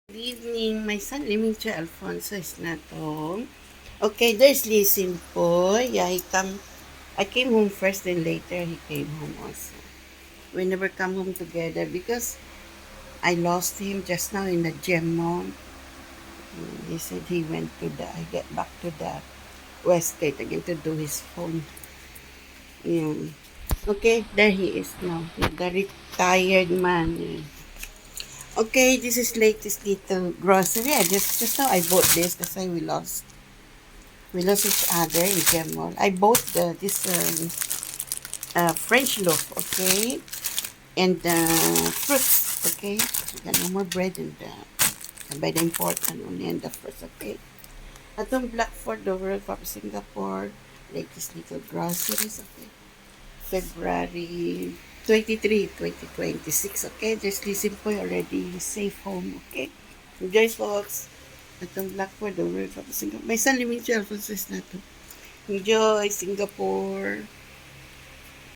Good evening, my son Limitra Alfonso is not home. Okay, there's Lee Simpo. Yeah, I came home first, then later he came home also. We never come home together because I lost him just now in the gem mall. He said he went to get back to the Westgate again to do his phone. Yeah. Okay, there he is now. The retired man. Yeah. Okay, this is latest little grocery. Just now I bought this because we lost each other in Gemol. I bought this French loaf, okay, and fruits, okay. We got no more bread and I buy the important only and the fruits, okay. Atong Blackford, the World Cup Singapore, latest little groceries, okay. February 23, 2026, okay. Just listen po already safe home, okay. Enjoy, folks. Atong Blackford, the World Cup Singapore. May San Limit Alfonso is na to. Enjoy, Singapore.